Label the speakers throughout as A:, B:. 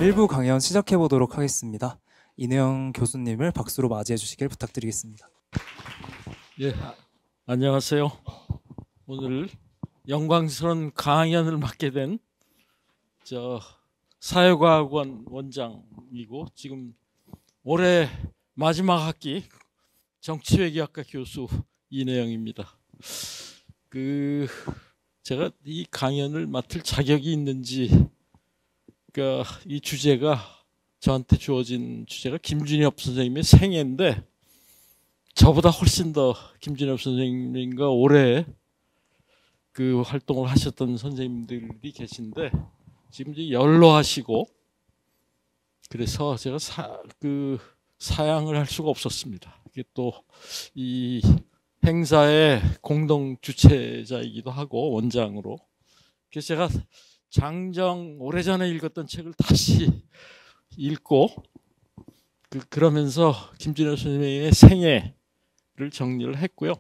A: 1부 강연 시작해 보도록 하겠습니다. 이내영 교수님을 박수로 맞이해 주시길 부탁드리겠습니다.
B: 예, 안녕하세요. 오늘 영광스러운 강연을 맡게 된 사회과학원 원장이고 지금 올해 마지막 학기 정치외교학과 교수 이내영입니다. 제가 이 강연을 맡을 자격이 있는지, 이 주제가 저한테 주어진 주제가 김준엽 선생님의 생애인데, 저보다 훨씬 더 김준엽 선생님과 오래 그 활동을 하셨던 선생님들이 계신데 지금 이제 연로하시고, 그래서 제가 사양을 할 수가 없었습니다. 이게 또 이 행사의 공동 주최자이기도 하고 원장으로. 그래서 제가 오래전에 읽었던 책을 다시 읽고 그러면서 김준엽 선생님의 생애를 정리를 했고요.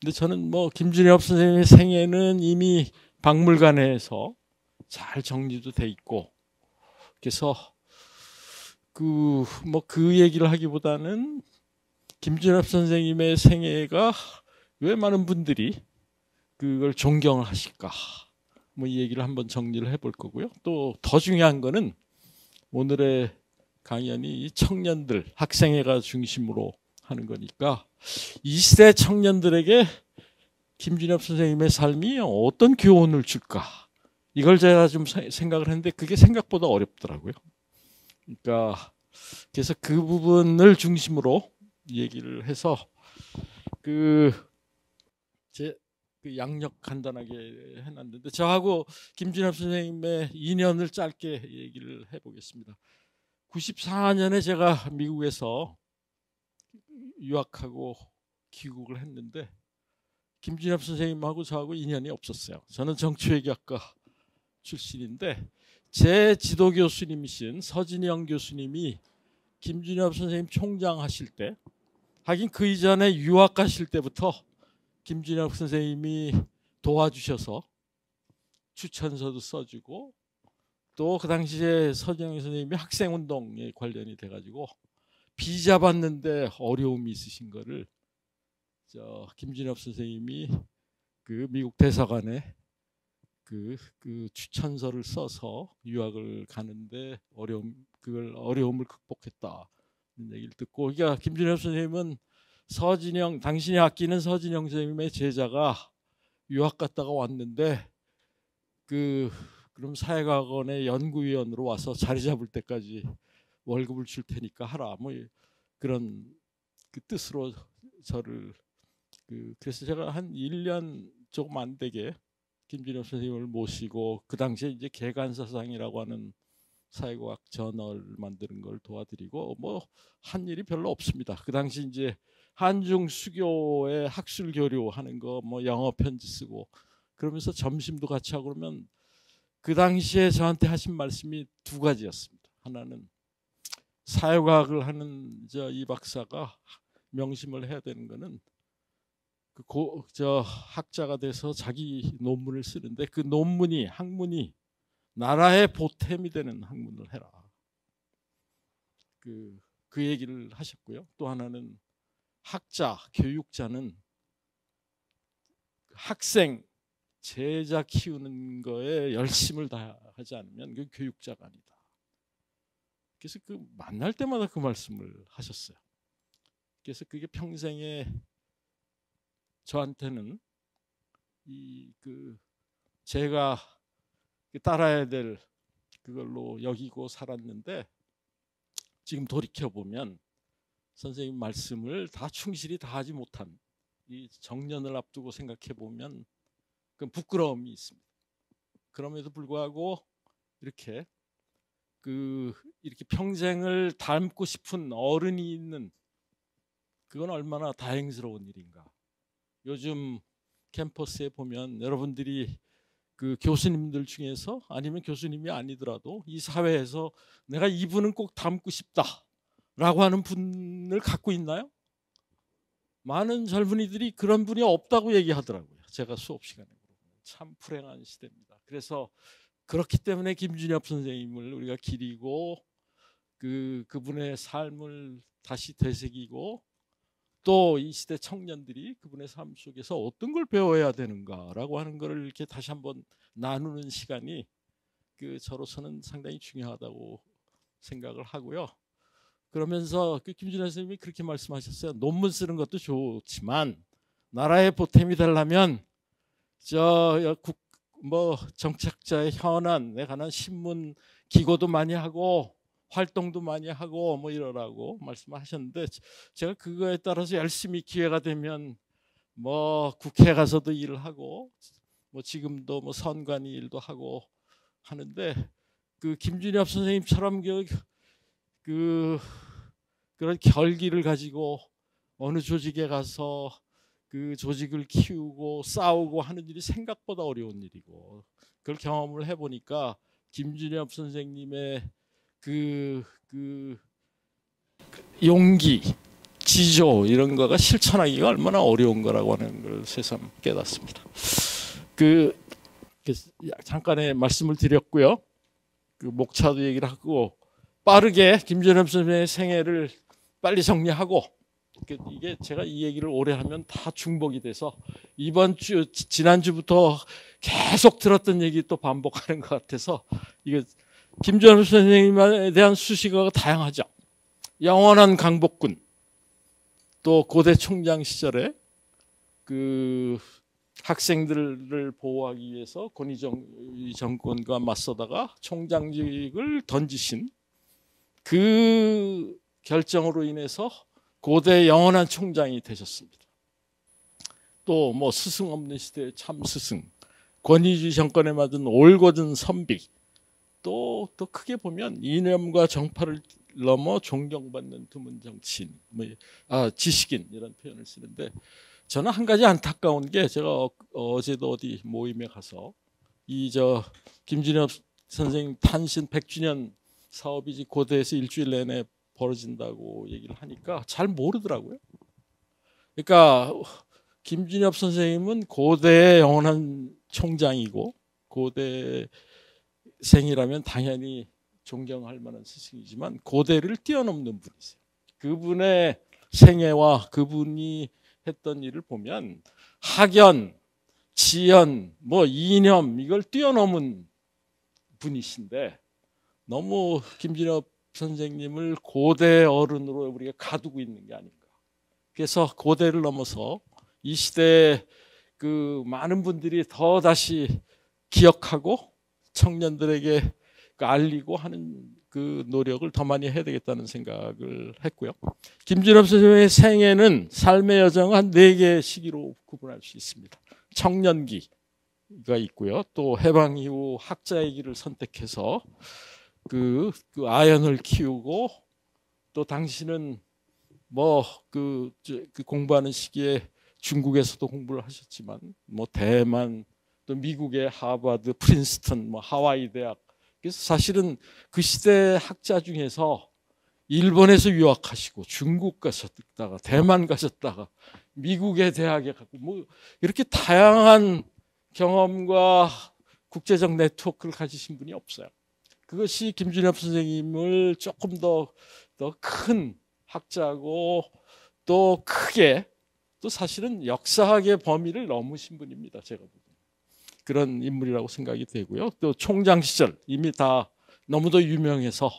B: 근데 저는 김준엽 선생님의 생애는 이미 박물관에서 잘 정리도 돼 있고, 그래서 그 얘기를 하기보다는 김준엽 선생님의 생애가 왜 많은 분들이 그걸 존경을 하실까, 이 얘기를 한번 정리를 해볼 거고요. 또 더 중요한 거는 오늘의 강연이 청년들, 학생회가 중심으로 하는 거니까 이 시대 청년들에게 김준엽 선생님의 삶이 어떤 교훈을 줄까, 이걸 제가 좀 생각을 했는데 그게 생각보다 어렵더라고요. 그러니까 그래서 그 부분을 중심으로 얘기를 해서 제 양력 간단하게 해놨는데, 저하고 김준엽 선생님의 인연을 짧게 얘기를 해보겠습니다. 94년에 제가 미국에서 유학하고 귀국을 했는데 김준엽 선생님하고 저하고 인연이 없었어요. 저는 정치외교학과 출신인데 제 지도 교수님이신 서진영 교수님이 김준엽 선생님 총장 하실 때, 하긴 그 이전에 유학 가실 때부터 김준엽 선생님이 도와주셔서 추천서도 써주고, 또 그 당시에 서진영 선생님이 학생운동에 관련이 돼가지고 비자 받는데 어려움이 있으신 거를 김준엽 선생님이 미국 대사관에 추천서를 써서 유학을 가는데 어려움을 극복했다는 얘기를 듣고, 그러니까 김준엽 선생님은 당신이 아끼는 서진영 선생님의 제자가 유학 갔다가 왔는데 그럼 사회과학원의 연구위원으로 와서 자리 잡을 때까지 월급을 줄 테니까 하라, 그런 뜻으로 저를 그래서 제가 한 1년 조금 안 되게 김준엽 선생님을 모시고 그 당시에 이제 개간사상이라고 하는 사회과학 저널 만드는 걸 도와드리고, 한 일이 별로 없습니다. 그 당시 이제 한중 수교의 학술 교류하는 거, 영어 편지 쓰고 그러면서 점심도 같이 하고, 그러면 그 당시에 저한테 하신 말씀이 두 가지였습니다. 하나는 사회과학을 하는 이 박사가 명심을 해야 되는 거는 학자가 돼서 자기 논문을 쓰는데 그 학문이 나라의 보탬이 되는 학문을 해라. 그 얘기를 하셨고요. 또 하나는 교육자는 학생, 제자 키우는 거에 열심을 다하지 않으면 그 교육자가 아니다. 그래서 만날 때마다 그 말씀을 하셨어요. 그래서 그게 평생에 저한테는 제가 따라야 될 그걸로 여기고 살았는데, 지금 돌이켜 보면 선생님 말씀을 다 충실히 다하지 못한 이 정년을 앞두고 생각해 보면 부끄러움이 있습니다. 그럼에도 불구하고 이렇게 평생을 닮고 싶은 어른이 있는, 그건 얼마나 다행스러운 일인가. 요즘 캠퍼스에 보면 여러분들이 교수님들 중에서, 아니면 교수님이 아니더라도 이 사회에서 내가 이분은 꼭 닮고 싶다라고 하는 분을 갖고 있나요? 많은 젊은이들이 그런 분이 없다고 얘기하더라고요. 제가 수업 시간에. 참 불행한 시대입니다. 그래서 그렇기 때문에 김준엽 선생님을 우리가 기리고 그분의 삶을 다시 되새기고 또 이 시대 청년들이 그분의 삶 속에서 어떤 걸 배워야 되는가라고 하는 것을 이렇게 다시 한번 나누는 시간이 저로서는 상당히 중요하다고 생각을 하고요. 그러면서 김준엽 선생님이 그렇게 말씀하셨어요. 논문 쓰는 것도 좋지만 나라의 보탬이 되려면 정착자의 현안에 관한 신문 기고도 많이 하고 활동도 많이 하고 뭐 이러라고 말씀하셨는데, 제가 그거에 따라서 열심히 기회가 되면 뭐 국회 가서도 일을 하고 뭐 지금도 뭐 선관위 일도 하고 하는데, 김준엽 선생님처럼 그런 결기를 가지고 어느 조직에 가서 그 조직을 키우고 싸우고 하는 일이 생각보다 어려운 일이고, 그걸 경험을 해보니까 김준엽 선생님의 용기, 지조 이런 거가 실천하기가 얼마나 어려운 거라고 하는 걸 새삼 깨닫습니다. 잠깐의 말씀을 드렸고요. 목차도 얘기를 하고 빠르게 김준엽 선생님의 생애를 빨리 정리하고, 이게 제가 이 얘기를 오래 하면 다 중복이 돼서 지난주부터 계속 들었던 얘기 또 반복하는 것 같아서, 이게 김준엽 선생님에 대한 수식어가 다양하죠. 영원한 강복군, 또 고대 총장 시절에 학생들을 보호하기 위해서 권위 정권과 맞서다가 총장직을 던지신 그 결정으로 인해서 고대 영원한 총장이 되셨습니다. 또 뭐 스승 없는 시대의 참 스승, 권위주의 정권에 맞은 올곧은 선비, 또 크게 보면 이념과 정파를 넘어 존경받는 드문 정치인, 지식인 이런 표현을 쓰는데, 저는 한 가지 안타까운 게, 제가 어제도 어디 모임에 가서 김준엽 선생님 탄신 100주년 사업이 고대에서 일주일 내내 벌어진다고 얘기를 하니까 잘 모르더라고요. 그러니까 김준엽 선생님은 고대의 영원한 총장이고 고대생이라면 당연히 존경할 만한 스승이지만 고대를 뛰어넘는 분이세요. 그분의 생애와 그분이 했던 일을 보면 학연, 지연, 이념 이걸 뛰어넘은 분이신데, 너무 김준엽 선생님을 고대 어른으로 우리가 가두고 있는 게 아닌가. 그래서 고대를 넘어서 이 시대에 많은 분들이 더 다시 기억하고 청년들에게 알리고 하는 노력을 더 많이 해야 되겠다는 생각을 했고요. 김준엽 선생님의 생애는 삶의 여정을 한 4개의 시기로 구분할 수 있습니다. 청년기가 있고요. 또 해방 이후 학자의 길을 선택해서 아연을 키우고, 또 당신은 공부하는 시기에 중국에서도 공부를 하셨지만 대만, 또 미국의 하버드, 프린스턴, 하와이 대학, 그래서 사실은 그 시대 학자 중에서 일본에서 유학하시고 중국 가셨다가 대만 가셨다가 미국의 대학에 가고 이렇게 다양한 경험과 국제적 네트워크를 가지신 분이 없어요. 그것이 김준엽 선생님을 조금 더 큰 학자고, 또 크게 또 사실은 역사학의 범위를 넘으신 분입니다. 제가 보기에는 그런 인물이라고 생각이 되고요. 또 총장 시절 이미 다 너무도 유명해서,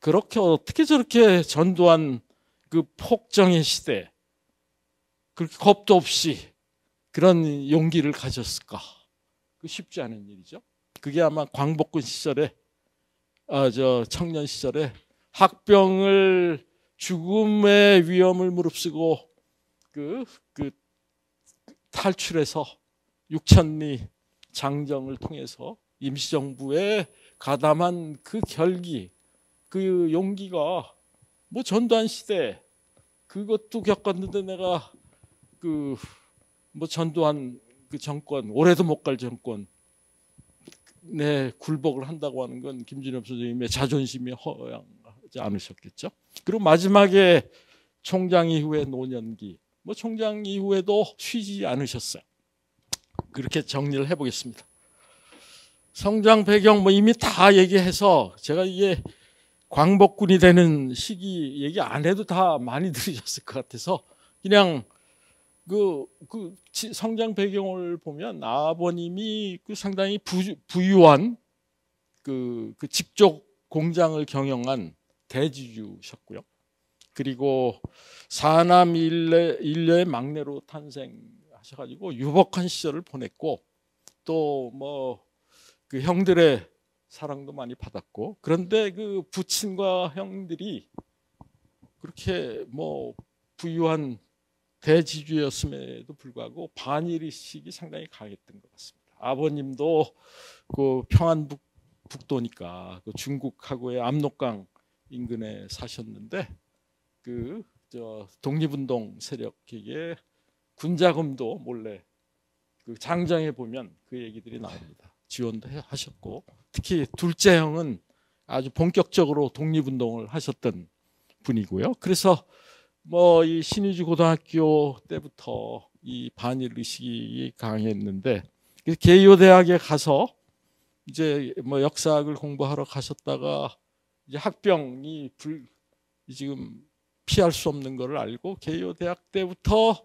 B: 그렇게 어떻게 저렇게 전두환 폭정의 시대 그렇게 겁도 없이 그런 용기를 가졌을까? 쉽지 않은 일이죠. 그게 아마 광복군 시절에 청년 시절에 학병을 죽음의 위험을 무릅쓰고 탈출해서 6,000리 장정을 통해서 임시정부에 가담한 결기, 용기가 전두환 시대 그것도 겪었는데, 내가 전두환 정권, 오래도 못 갈 정권 굴복을 한다고 하는 건 김준엽 선생님의 자존심이 허양하지 않으셨겠죠. 그리고 마지막에 총장 이후의 노년기, 총장 이후에도 쉬지 않으셨어요. 그렇게 정리를 해보겠습니다. 성장 배경 뭐 이미 다 얘기해서 제가 이게 광복군이 되는 시기 얘기 안 해도 다 많이 들으셨을 것 같아서 그냥 성장 배경을 보면 아버님이 상당히 부유한 직접 공장을 경영한 대지주셨고요. 그리고 사남 일녀의 막내로 탄생하셔가지고 유복한 시절을 보냈고 또 뭐 그 형들의 사랑도 많이 받았고 그런데 그 부친과 형들이 그렇게 뭐 부유한 대지주였음에도 불구하고 반일의식이 상당히 강했던 것 같습니다. 아버님도 그 평안북도니까 그 중국하고의 압록강 인근에 사셨는데 독립운동 세력에게 군자금도 몰래 그 장정에 보면 그 얘기들이 나옵니다. 지원도 하셨고 특히 둘째 형은 아주 본격적으로 독립운동을 하셨던 분이고요. 그래서 뭐 이 신의주 고등학교 때부터 이 반일 의식이 강했는데 계이오 대학에 가서 이제 뭐 역사학을 공부하러 가셨다가 이제 학병이 지금 피할 수 없는 것을 알고 계이오 대학 때부터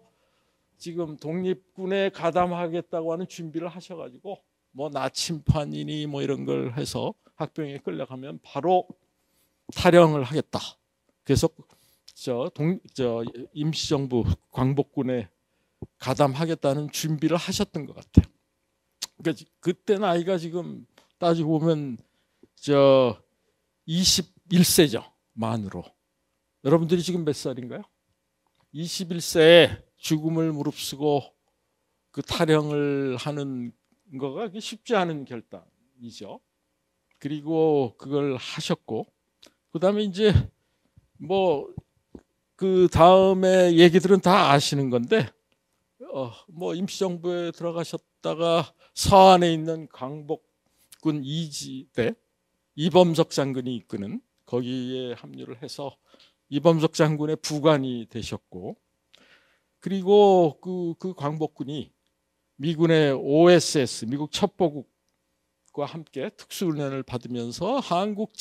B: 지금 독립군에 가담하겠다고 하는 준비를 하셔가지고 뭐 나침판이니 뭐 이런 걸 해서 학병에 끌려가면 바로 탈영을 하겠다. 그래서 임시정부 광복군에 가담하겠다는 준비를 하셨던 것 같아요. 그러니까 그때 나이가 지금 따지고 보면 21세죠. 만으로. 여러분들이 지금 몇 살인가요? 21세에 죽음을 무릅쓰고 그 탈영을 하는 거가 쉽지 않은 결단이죠. 그리고 그걸 하셨고 그다음에 이제 뭐 그 다음에 얘기들은 다 아시는 건데 뭐 임시정부에 들어가셨다가 서안에 있는 광복군 2지대 이범석 장군이 이끄는 거기에 합류를 해서 이범석 장군의 부관이 되셨고 그리고 그 광복군이 미군의 OSS 미국 첩보국과 함께 특수훈련을 받으면서 한국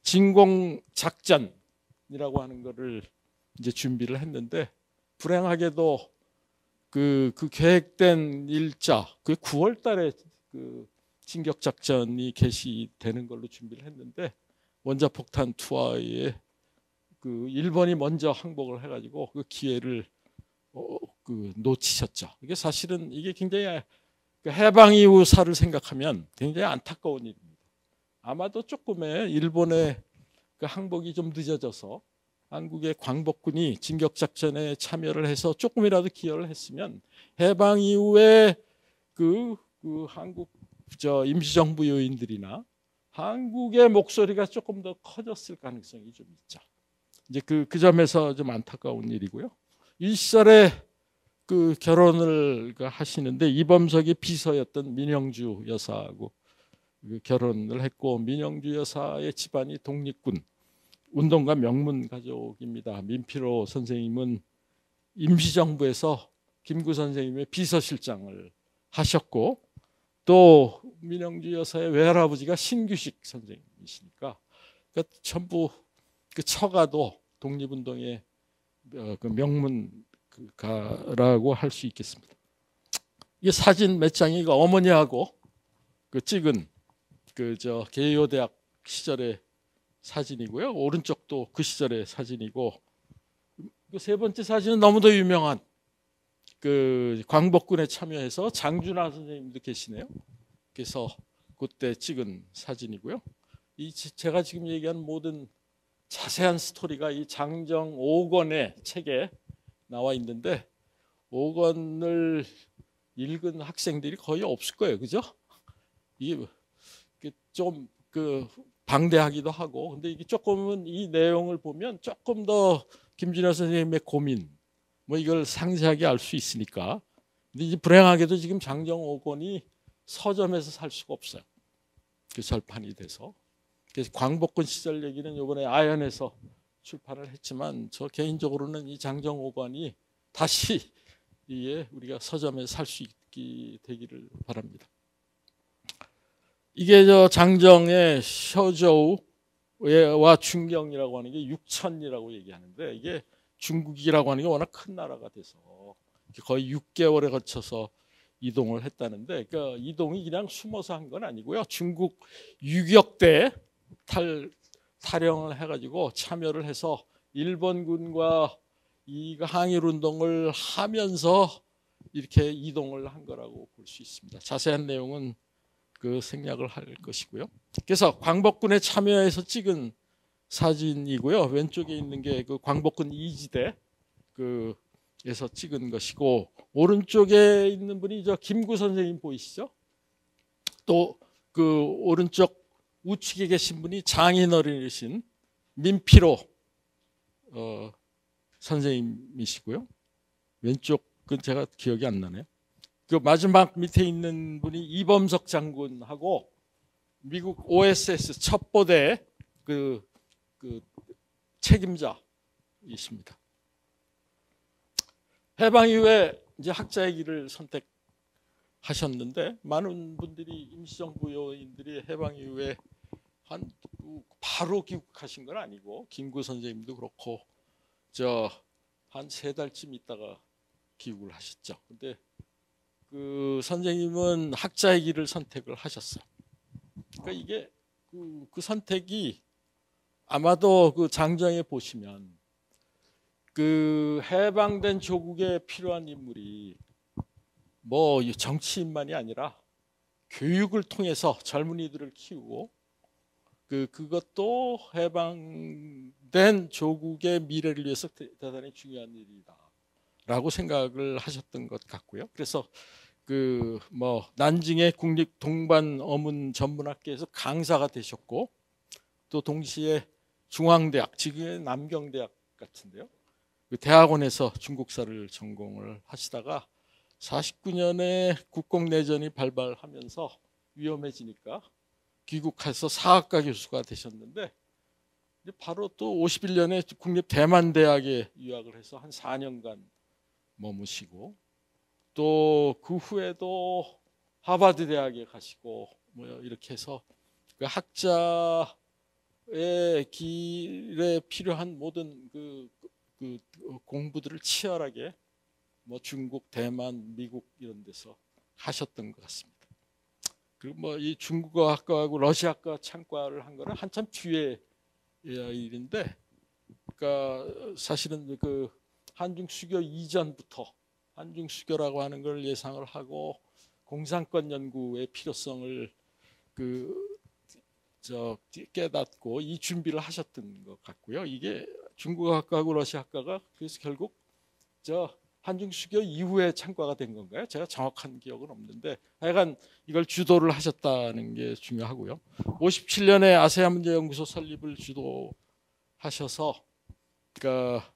B: 진공 작전이라고 하는 거를 이제 준비를 했는데 불행하게도 그 계획된 일자 그 9월 달에 그 진격 작전이 개시되는 걸로 준비를 했는데 원자폭탄 투하에 그 일본이 먼저 항복을 해가지고 그 기회를 놓치셨죠. 이게 사실은 이게 굉장히 해방 이후사를 생각하면 굉장히 안타까운 일입니다. 아마도 조금의 일본의 그 항복이 좀 늦어져서 한국의 광복군이 진격작전에 참여를 해서 조금이라도 기여를 했으면 해방 이후에 그 한국 임시정부 요인들이나 한국의 목소리가 조금 더 커졌을 가능성이 좀 있죠. 이제 그 점에서 좀 안타까운 일이고요. 이 시절에 그 결혼을 하시는데 이범석의 비서였던 민영주 여사하고 결혼을 했고 민영주 여사의 집안이 독립군 운동가 명문 가족입니다. 민필호 선생님은 임시정부에서 김구 선생님의 비서실장을 하셨고 또 민영주 여사의 외할아버지가 신규식 선생님이시니까 그러니까 전부 그 처가도 독립운동의 그 명문가라고 할 수 있겠습니다. 이 사진 몇 장이 어머니하고 그 찍은 계이오 대학 시절의 사진이고요. 오른쪽도 그 시절의 사진이고 그 세 번째 사진은 너무도 유명한 그 광복군에 참여해서 장준하 선생님도 계시네요. 그래서 그때 찍은 사진이고요. 이 제가 지금 얘기한 모든 자세한 스토리가 이 장정 5권의 책에 나와 있는데 5권을 읽은 학생들이 거의 없을 거예요. 그죠? 이게 좀 방대하기도 하고 근데 이게 조금은 이 내용을 보면 조금 더 김준하 선생님의 고민 뭐 이걸 상세하게 알 수 있으니까 근데 이제 불행하게도 지금 장정 5권이 서점에서 살 수가 없어요. 그 절판이 돼서 그래서 광복군 시절 얘기는 이번에 아연에서 출판을 했지만 저 개인적으로는 이 장정 5권이 다시 우리가 서점에 살 수 있게 되기를 바랍니다. 이게 저 장정의 셔저우와 중경이라고 하는 게 6천이라고 얘기하는데, 이게 중국이라고 하는 게 워낙 큰 나라가 돼서 거의 6개월에 거쳐서 이동을 했다는데, 그 이동이 그냥 숨어서 한 건 아니고요. 중국 유격대 탈영을 해가지고 참여를 해서 일본군과 이 항일 운동을 하면서 이렇게 이동을 한 거라고 볼 수 있습니다. 자세한 내용은 그 생략을 할 것이고요. 그래서 광복군에 참여해서 찍은 사진이고요. 왼쪽에 있는 게 그 광복군 이지대 에서 찍은 것이고, 오른쪽에 있는 분이 저 김구 선생님 보이시죠? 또 그 오른쪽 우측에 계신 분이 장인어른이신 민피로 선생님이시고요. 왼쪽은 제가 기억이 안 나네요. 그 마지막 밑에 있는 분이 이범석 장군하고 미국 OSS 첩보대 그 책임자이십니다. 해방 이후에 이제 학자의 길을 선택하셨는데, 많은 분들이 임시정부 요인들이 해방 이후에 바로 귀국하신 건 아니고, 김구 선생님도 그렇고 한 3달쯤 있다가 귀국을 하셨죠. 근데 그 선생님은 학자의 길을 선택을 하셨어요. 그러니까 이게 그 선택이 아마도 그 장정에 보시면 그 해방된 조국에 필요한 인물이 뭐 정치인만이 아니라 교육을 통해서 젊은이들을 키우고 그것도 해방된 조국의 미래를 위해서 대단히 중요한 일이다라고 생각을 하셨던 것 같고요. 그래서 그 뭐 난징의 국립 동반 어문 전문학교에서 강사가 되셨고, 또 동시에 중앙대학, 지금의 남경대학 같은데요, 그 대학원에서 중국사를 전공을 하시다가 49년에 국共내전이 발발하면서 위험해지니까 귀국해서 사학과 교수가 되셨는데, 바로 또 51년에 국립대만대학에 유학을 해서 한 4년간 머무시고, 또 그 후에도 하버드 대학에 가시고 뭐 이렇게 해서 그 학자의 길에 필요한 모든 그 공부들을 치열하게 뭐 중국, 대만, 미국 이런 데서 하셨던 것 같습니다. 그리고 뭐 이 중국어학과하고 러시아학과 창과를 한 거는 한참 뒤에 일인데, 그러니까 사실은 그 한중 수교 이전부터 한중 수교라고 하는 걸 예상을 하고 공산권 연구의 필요성을 깨닫고 이 준비를 하셨던 것 같고요. 이게 중국어학과하고 러시아학과가 그래서 결국 한중 수교 이후에 창과가 된 건가요? 제가 정확한 기억은 없는데 하여간 이걸 주도를 하셨다는 게 중요하고요. 57년에 아세안 문제 연구소 설립을 주도하셔서 그러니까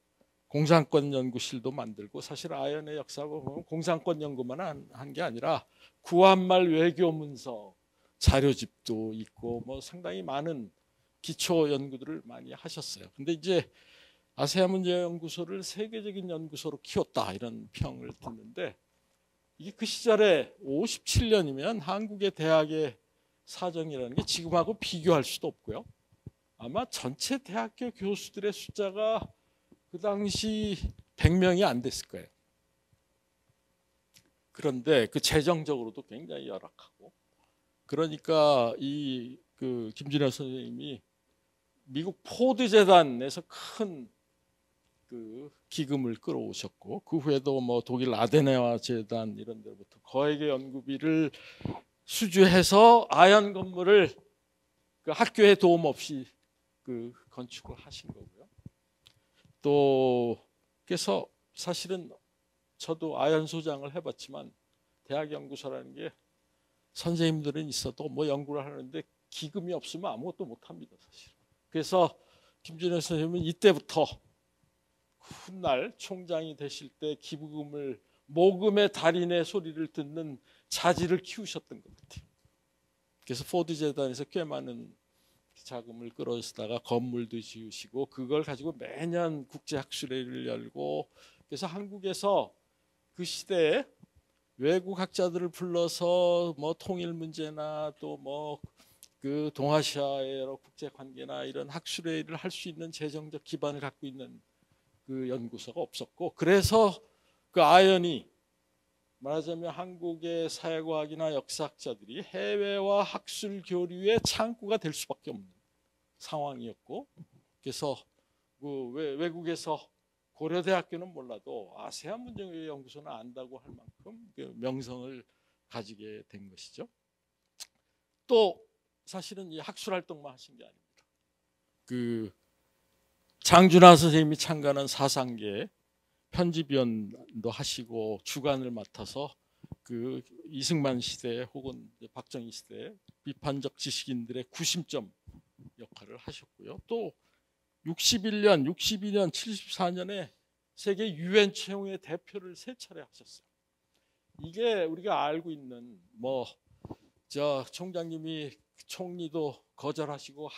B: 공산권 연구실도 만들고, 사실 아연의 역사고 보면 공산권 연구만 한 게 아니라 구한말 외교 문서 자료집도 있고 뭐 상당히 많은 기초 연구들을 많이 하셨어요. 근데 이제 아세안 문제 연구소를 세계적인 연구소로 키웠다 이런 평을 듣는데, 이게 그 시절에 57년이면 한국의 대학의 사정이라는 게 지금하고 비교할 수도 없고요. 아마 전체 대학교 교수들의 숫자가 그 당시 100명이 안 됐을 거예요. 그런데 그 재정적으로도 굉장히 열악하고, 그러니까 이 김준현 선생님이 미국 포드 재단에서 큰 기금을 끌어오셨고, 그 후에도 뭐 독일 아데네와 재단 이런 데로부터 거액의 연구비를 수주해서 아연 건물을 그 학교에 도움 없이 건축을 하신 거고요. 또 그래서 사실은 저도 아연 소장을 해봤지만 대학 연구소라는 게 선생님들은 있어도 뭐 연구를 하는데 기금이 없으면 아무것도 못합니다, 사실. 그래서 김준현 선생님은 이때부터 훗날 총장이 되실 때 기부금을 모금의 달인의 소리를 듣는 자질을 키우셨던 것 같아요. 그래서 포드 재단에서 꽤 많은 자금을 끌어쓰다가 건물도 지으시고, 그걸 가지고 매년 국제학술회를 열고, 그래서 한국에서 그 시대에 외국 학자들을 불러서 뭐 통일 문제나 또 뭐 그 동아시아의 여러 국제 관계나 이런 학술회의를 할 수 있는 재정적 기반을 갖고 있는 그 연구소가 없었고, 그래서 그 아연이 말하자면 한국의 사회과학이나 역사학자들이 해외와 학술 교류의 창구가 될 수밖에 없는 상황이었고, 그래서 그 외국에서 고려대학교는 몰라도 아세안 문제연구소는 안다고 할 만큼 그 명성을 가지게 된 것이죠. 또 사실은 이 학술 활동만 하신 게 아닙니다. 그 장준하 선생님이 참가하는 사상계 편집위원도 하시고 주관을 맡아서 그 이승만 시대 혹은 박정희 시대 비판적 지식인들의 구심점 역할을 하셨고요. 또 62년, 74년에 세계 유엔 총회 대표를 3차례 하셨어요. 이게 우리가 알고 있는 뭐 저 총장님이 총리도 거절하시고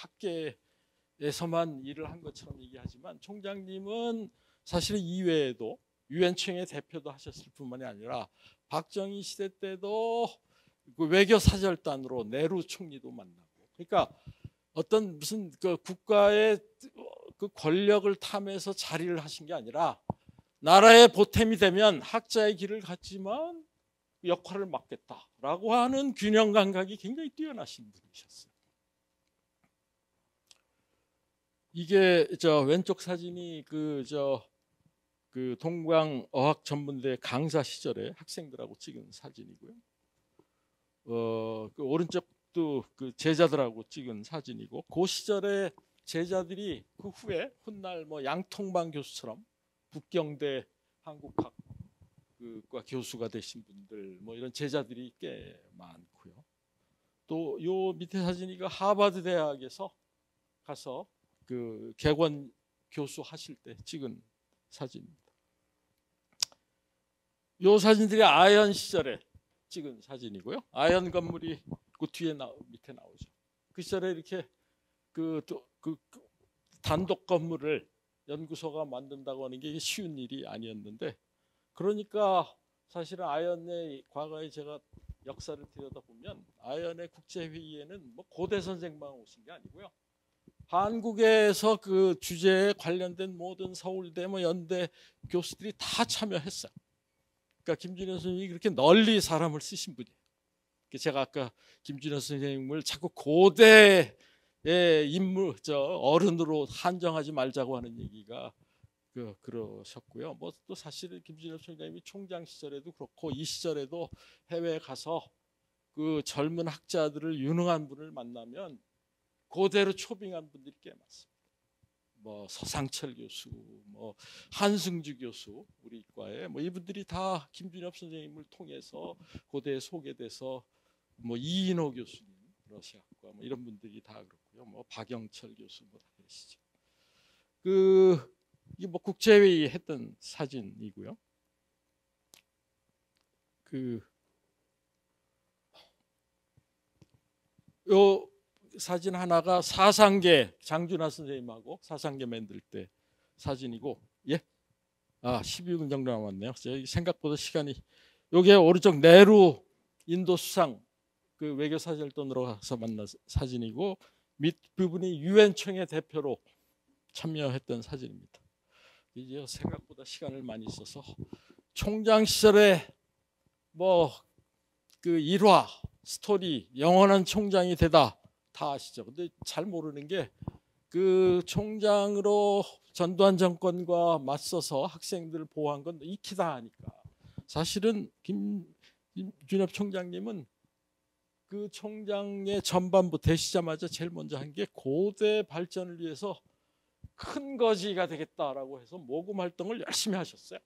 B: 학계에서만 일을 한 것처럼 얘기하지만, 총장님은 사실은 이외에도 유엔 총회 대표도 하셨을 뿐만이 아니라 박정희 시대 때도 그 외교 사절단으로 네루 총리도 만나고, 그러니까 어떤 무슨 그 국가의 그 권력을 탐해서 자리를 하신 게 아니라 나라의 보탬이 되면 학자의 길을 갔지만 역할을 맡겠다라고 하는 균형 감각이 굉장히 뛰어나신 분이셨어요. 이게 저 왼쪽 사진이 그 동광어학전문대 강사 시절에 학생들하고 찍은 사진이고요. 그 오른쪽도 그 제자들하고 찍은 사진이고, 그 시절에 제자들이 그 후에 훗날 뭐 양통방 교수처럼 북경대 한국학 과 교수가 되신 분들, 뭐 이런 제자들이 꽤 많고요. 또 요 밑에 사진이가 하버드 대학에서 가서 그 객원 교수 하실 때 찍은 사진입니다. 요 사진들이 아연 시절에 찍은 사진이고요. 아연 건물이 그 뒤에 밑에 나오죠. 그 시절에 이렇게 그 단독 건물을 연구소가 만든다고 하는 게 쉬운 일이 아니었는데, 그러니까 사실은 아연의 과거에 제가 역사를 들여다보면 아연의 국제회의에는 뭐 고대 선생만 오신 게 아니고요. 한국에서 그 주제에 관련된 모든 서울대 뭐 연대 교수들이 다 참여했어요. 그러니까 김준현 선생님이 그렇게 널리 사람을 쓰신 분이에요. 제가 아까 김준현 선생님을 자꾸 고대의 인물, 어른으로 한정하지 말자고 하는 얘기가 그러셨고요. 뭐 또 사실은 김준현 총장님이 총장 시절에도 그렇고 이 시절에도 해외에 가서 그 젊은 학자들을 유능한 분을 만나면 그대로 초빙한 분들이 꽤 많습니다. 뭐 서상철 교수, 뭐 한승주 교수, 우리 과에 뭐 이분들이 다 김준엽 선생님을 통해서 고대에 소개돼서, 뭐 이인호 교수님 러시아과 뭐 이런 분들이 다 그렇고요. 뭐 박영철 교수 뭐 다 계시죠. 이게 뭐 국제회의 했던 사진이고요. 요 사진 하나가 사상계 장준하 선생님하고 사상계 만들 때 사진이고, 예? 12분 정도 남았네요. 생각보다 시간이. 요게 오른쪽 네루 인도 수상 그 외교 사절단으로 가서 만난 사진이고, 밑 부분이 유엔 총회 대표로 참여했던 사진입니다. 이제 생각보다 시간을 많이 써서 총장 시절에 뭐 그 일화 스토리 영원한 총장이 되다 다 아시죠. 근데 잘 모르는 게 그 총장으로 전두환 정권과 맞서서 학생들을 보호한 건 익히다 하니까, 사실은 김준엽 총장님은 그 총장의 전반부 되시자마자 제일 먼저 한 게 고대 발전을 위해서 큰 거지가 되겠다라고 해서 모금 활동을 열심히 하셨어요.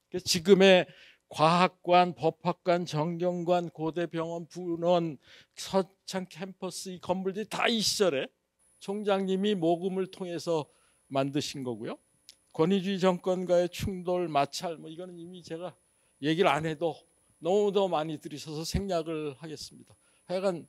B: 그래서 지금의 과학관, 법학관, 정경관, 고대병원, 분원, 서창 캠퍼스 이 건물들이 다 이 시절에 총장님이 모금을 통해서 만드신 거고요. 권위주의 정권과의 충돌, 마찰 뭐 이거는 이미 제가 얘기를 안 해도 너무 더 많이 들으셔서 생략을 하겠습니다. 하여간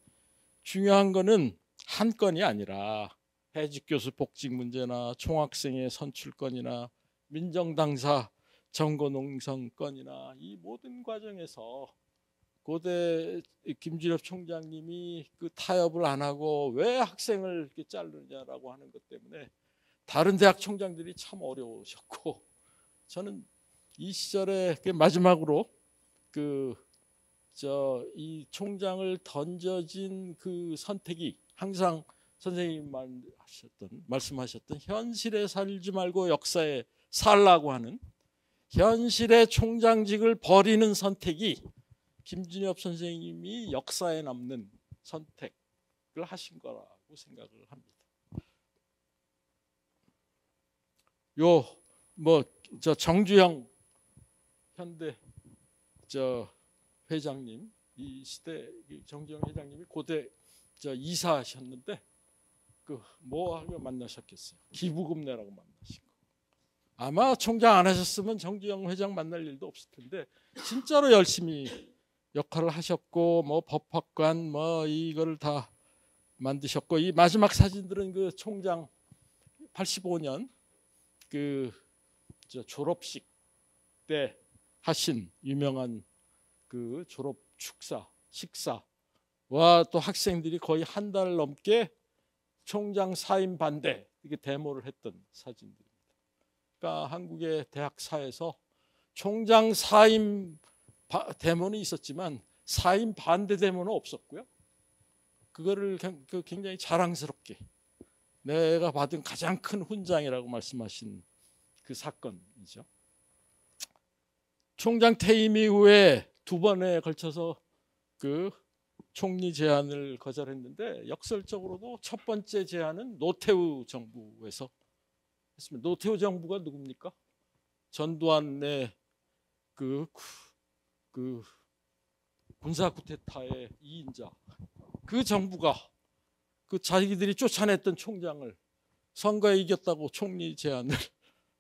B: 중요한 거는 한 건이 아니라 해직 교수 복직 문제나 총학생의 선출권이나 민정당사 정거농성 건이나 이 모든 과정에서 고대 김준엽 총장님이 그 타협을 안 하고 왜 학생을 이렇게 자르느냐라고 하는 것 때문에 다른 대학 총장들이 참 어려우셨고, 저는 이 시절에 마지막으로 이 총장을 던져진 그 선택이 항상 선생님 말씀하셨던 현실에 살지 말고 역사에 살라고 하는 현실의 총장직을 버리는 선택이 김준엽 선생님이 역사에 남는 선택을 하신 거라고 생각을 합니다. 정주영 현대 회장님, 이 시대 정주영 회장님이 고대 이사하셨는데 뭐 하며 만나셨겠어요? 기부금 내라고 만나신 거. 아마 총장 안 하셨으면 정주영 회장 만날 일도 없을 텐데 진짜로 열심히 역할을 하셨고, 뭐 법학관 뭐 이거를 다 만드셨고, 이 마지막 사진들은 그 총장 85년 졸업식 때 하신 유명한 그 졸업 식사와 또 학생들이 거의 한 달 넘게 총장 사임 반대 이게 데모를 했던 사진들입니다. 그러니까 한국의 대학사에서 총장 사임 데모는 있었지만 사임 반대 데모는 없었고요. 그거를 굉장히 자랑스럽게 내가 받은 가장 큰 훈장이라고 말씀하신 그 사건이죠. 총장 퇴임 이후에 두 번에 걸쳐서 그 총리 제안을 거절했는데, 역설적으로도 첫 번째 제안은 노태우 정부에서 했습니다. 노태우 정부가 누굽니까? 전두환의 그 군사 쿠데타의 2인자, 그 정부가 그 자기들이 쫓아냈던 총장을 선거에 이겼다고 총리 제안을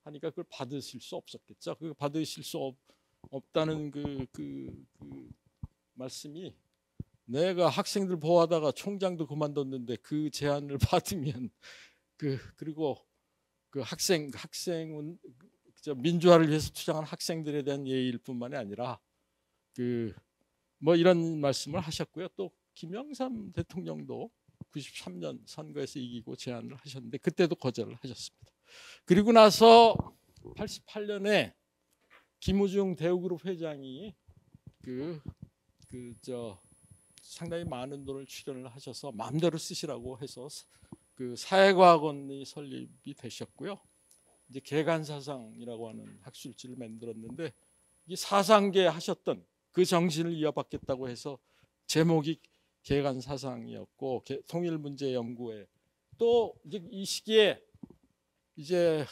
B: 하니까 그걸 받으실 수 없었겠죠. 그걸 받으실 수 없다는 그 말씀이, 내가 학생들 보호하다가 총장도 그만뒀는데 그 제안을 받으면 그리고 그 학생은 민주화를 위해서 투쟁한 학생들에 대한 예의일 뿐만이 아니라 뭐 이런 말씀을 하셨고요. 또 김영삼 대통령도 93년 선거에서 이기고 제안을 하셨는데 그때도 거절을 하셨습니다. 그리고 나서 88년에 김우중 대우그룹 회장이 상당히 많은 돈을 출연을 하셔서 마음대로 쓰시라고 해서 그 사회과학원이 설립이 되셨고요. 이제 개간사상이라고 하는 학술지를 만들었는데, 이 사상계 하셨던 그 정신을 이어받겠다고 해서 제목이 개간사상이었고, 통일문제연구회, 또 이제 이 시기에 이제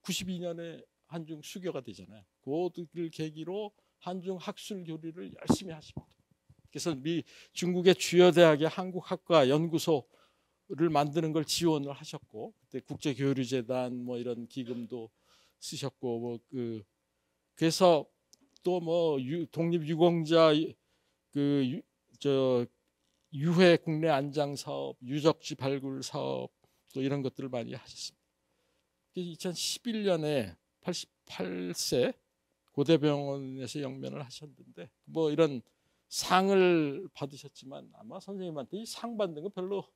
B: 92년에 한중 수교가 되잖아요. 그것을 계기로 한중 학술 교류를 열심히 하십니다. 그래서 중국의 주요 대학의 한국학과 연구소를 만드는 걸 지원을 하셨고, 그때 국제교류재단 뭐 이런 기금도 쓰셨고, 그래서 또 뭐 독립유공자 유해 국내 안장 사업, 유적지 발굴 사업, 또 이런 것들을 많이 하셨습니다. 2011년에 88세 고대병원에서 영면을 하셨는데, 뭐 이런 상을 받으셨지만 아마 선생님한테 이 상 받는 거 별로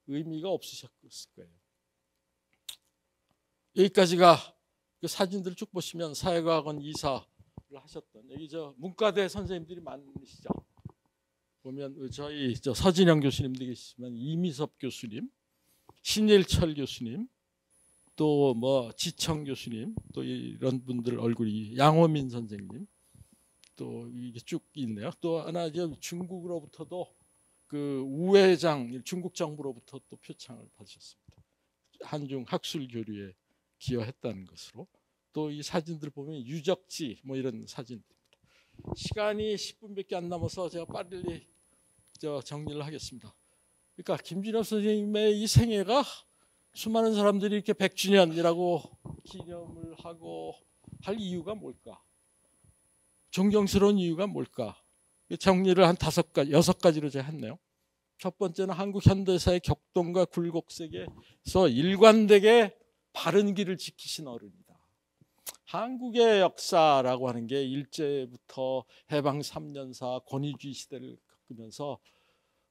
B: 의미가 없으셨을 거예요. 여기까지가 그 사진들 쭉 보시면 사회과학원 이사를 하셨던, 여기 문과대 선생님들이 많으시죠. 보면 저희 서진영 교수님도 계시지만 이미섭 교수님, 신일철 교수님, 또 뭐 지청 교수님, 또 이런 분들 얼굴이, 양호민 선생님, 또 이게 쭉 있네요. 또 하나 중국으로부터도 그 우회장, 중국 정부로부터 또 표창을 받으셨습니다. 한중 학술 교류에 기여했다는 것으로. 또 이 사진들 보면 유적지 뭐 이런 사진들입니다. 시간이 10분밖에 안 남아서 제가 빨리 정리를 하겠습니다. 그러니까 김준엽 선생님의 이 생애가 수많은 사람들이 이렇게 100주년이라고 기념을 하고 할 이유가 뭘까? 존경스러운 이유가 뭘까? 정리를 한 6가지로 제가 했네요. 첫 번째는 한국 현대사의 격동과 굴곡 속에서 일관되게 바른 길을 지키신 어른이다. 한국의 역사라고 하는 게 일제부터 해방 3년사 권위주의 시대를 겪으면서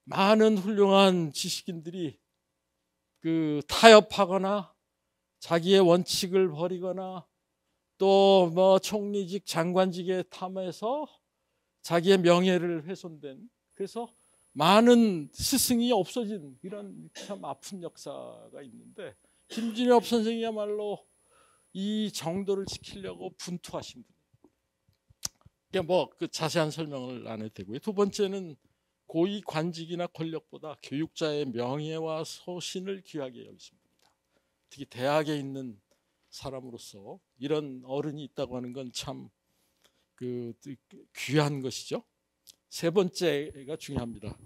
B: 많은 훌륭한 지식인들이 그 타협하거나 자기의 원칙을 버리거나 또 뭐 총리직 장관직에 탐해서 자기의 명예를 훼손된, 그래서 많은 스승이 없어진 이런 참 아픈 역사가 있는데, 김진엽 선생이야말로 이 정도를 지키려고 분투하신 분이에요. 뭐그 자세한 설명을 안 해도 되고요. 두 번째는 고위 관직이나 권력보다 교육자의 명예와 소신을 귀하게 여기신 분이다. 특히 대학에 있는 사람으로서 이런 어른이 있다고 하는 건 참 귀한 것이죠. 세 번째가 중요합니다.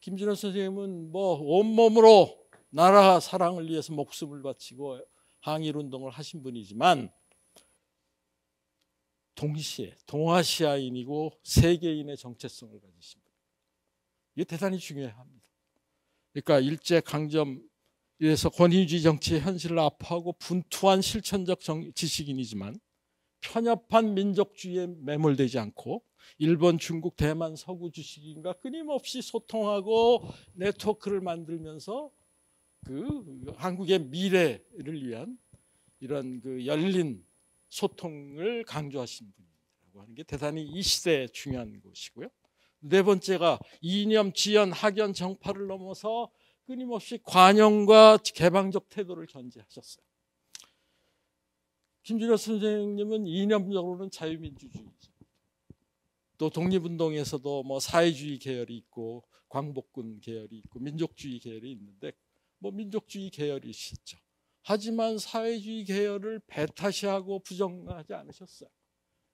B: 김진호 선생님은 뭐 온몸으로 나라 사랑을 위해서 목숨을 바치고 항일 운동을 하신 분이지만 동시에 동아시아인이고 세계인의 정체성을 가지신 분. 이게 대단히 중요합니다. 그러니까 일제 강점에서 권위주의 정치의 현실을 아파하고 분투한 실천적 지식인이지만 편협한 민족주의에 매몰되지 않고 일본, 중국, 대만, 서구 지식인과 끊임없이 소통하고 네트워크를 만들면서 그 한국의 미래를 위한 이런 그 열린 소통을 강조하신 분이라고 하는 게 대단히 이 시대에 중요한 것이고요. 네 번째가 이념, 지연, 학연, 정파를 넘어서 끊임없이 관용과 개방적 태도를 견지하셨어요. 김진호 선생님은 이념적으로는 자유민주주의죠. 또 독립운동에서도 뭐 사회주의 계열이 있고 광복군 계열이 있고 민족주의 계열이 있는데 뭐 민족주의 계열이시죠. 하지만 사회주의 계열을 배타시하고 부정하지 않으셨어요.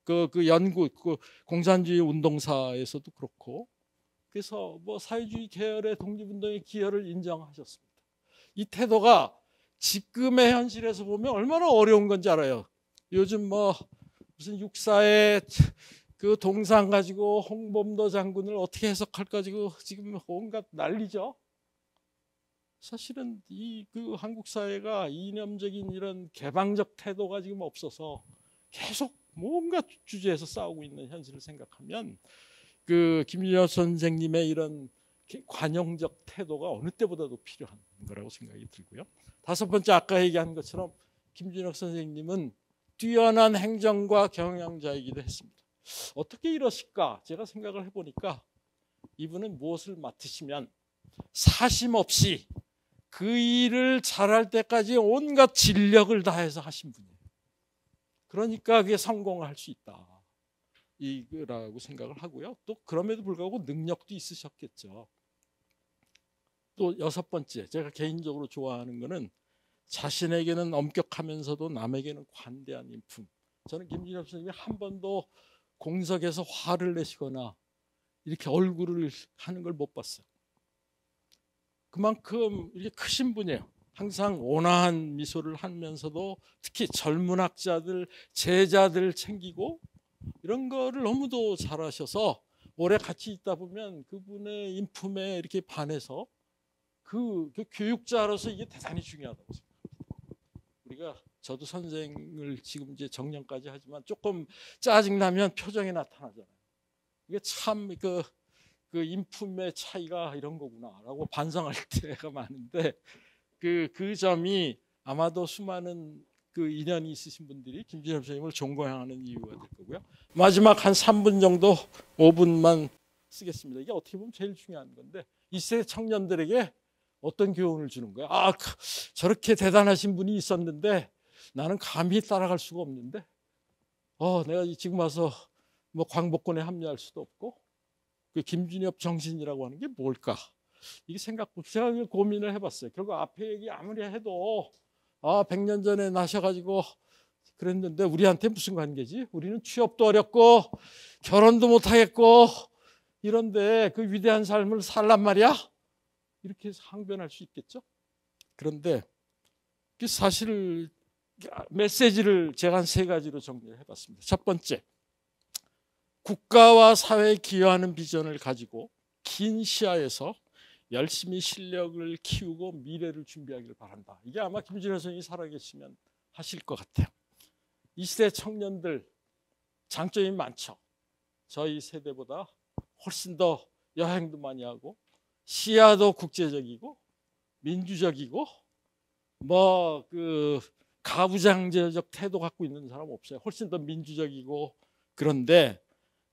B: 그 연구, 그 공산주의 운동사에서도 그렇고, 그래서 뭐 사회주의 계열의 독립운동의 기여를 인정하셨습니다. 이 태도가 지금의 현실에서 보면 얼마나 어려운 건지 알아요. 요즘 뭐 무슨 육사의 그 동상 가지고 홍범도 장군을 어떻게 해석할 가지고 지금 온갖 난리죠. 사실은 이 그 한국 사회가 이념적인 이런 개방적 태도가 지금 없어서 계속 뭔가 주제에서 싸우고 있는 현실을 생각하면 그 김진호 선생님의 이런 관용적 태도가 어느 때보다도 필요한 거라고 생각이 들고요. 다섯 번째, 아까 얘기한 것처럼 김진혁 선생님은 뛰어난 행정과 경영자이기도 했습니다. 어떻게 이러실까 제가 생각을 해보니까 이분은 무엇을 맡으시면 사심 없이 그 일을 잘할 때까지 온갖 진력을 다해서 하신 분이에요. 그러니까 그게 성공을 할 수 있다 이거라고 생각을 하고요. 또 그럼에도 불구하고 능력도 있으셨겠죠. 또 여섯 번째, 제가 개인적으로 좋아하는 거는 자신에게는 엄격하면서도 남에게는 관대한 인품. 저는 김진엽 선생님이 한 번도 공석에서 화를 내시거나 이렇게 얼굴을 하는 걸 못 봤어요. 그만큼 이렇게 크신 분이에요. 항상 온화한 미소를 하면서도 특히 젊은 학자들, 제자들 챙기고 이런 거를 너무도 잘하셔서 오래 같이 있다 보면 그분의 인품에 이렇게 반해서 그 교육자로서 이게 대단히 중요하다고 생각합니다. 저도 선생을 지금 이제 정년까지 하지만 조금 짜증 나면 표정에 나타나잖아요. 이게 참 그 인품의 차이가 이런 거구나라고 반성할 때가 많은데 그 점이 아마도 수많은 그 인연이 있으신 분들이 김진엽 선생님을 존경하는 이유가 될 거고요. 마지막 한 3분 정도, 5분만 쓰겠습니다. 이게 어떻게 보면 제일 중요한 건데 이 세대 청년들에게 어떤 교훈을 주는 거야? 아, 저렇게 대단하신 분이 있었는데 나는 감히 따라갈 수가 없는데 내가 지금 와서 뭐 광복군에 합류할 수도 없고 그 김진엽 정신이라고 하는 게 뭘까? 이게 제가 고민을 해봤어요. 결국 앞에 얘기 아무리 해도 100년 전에 나셔가지고 그랬는데 우리한테 무슨 관계지? 우리는 취업도 어렵고 결혼도 못하겠고 이런데 그 위대한 삶을 살란 말이야? 이렇게 해서 항변할 수 있겠죠. 그런데 사실 메시지를 제가 한 3가지로 정리를 해봤습니다. 첫 번째, 국가와 사회에 기여하는 비전을 가지고 긴 시야에서 열심히 실력을 키우고 미래를 준비하기를 바란다. 이게 아마 김진호 선생님이 살아계시면 하실 것 같아요. 이 시대 청년들 장점이 많죠. 저희 세대보다 훨씬 더 여행도 많이 하고 시야도 국제적이고 민주적이고 뭐 그 가부장제적 태도 갖고 있는 사람 없어요. 훨씬 더 민주적이고. 그런데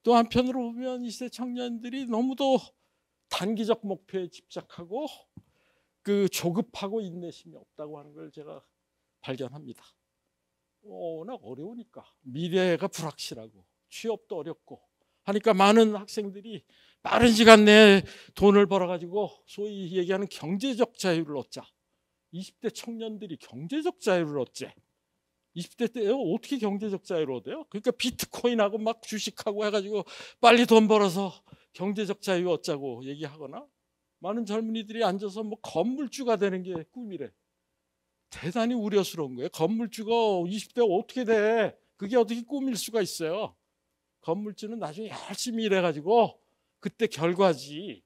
B: 또 한편으로 보면 이 시대 청년들이 너무도 단기적 목표에 집착하고 그 조급하고 인내심이 없다고 하는 걸 제가 발견합니다. 워낙 어려우니까 미래가 불확실하고 취업도 어렵고 하니까 많은 학생들이 빠른 시간 내에 돈을 벌어가지고 소위 얘기하는 경제적 자유를 얻자. 20대 청년들이 경제적 자유를 얻지. 20대 때 어떻게 경제적 자유를 얻어요? 그러니까 비트코인하고 막 주식하고 해가지고 빨리 돈 벌어서 경제적 자유 얻자고 얘기하거나 많은 젊은이들이 앉아서 뭐 건물주가 되는 게 꿈이래. 대단히 우려스러운 거예요. 건물주가 20대 어떻게 돼? 그게 어떻게 꿈일 수가 있어요? 건물주는 나중에 열심히 일해가지고 그때 결과지.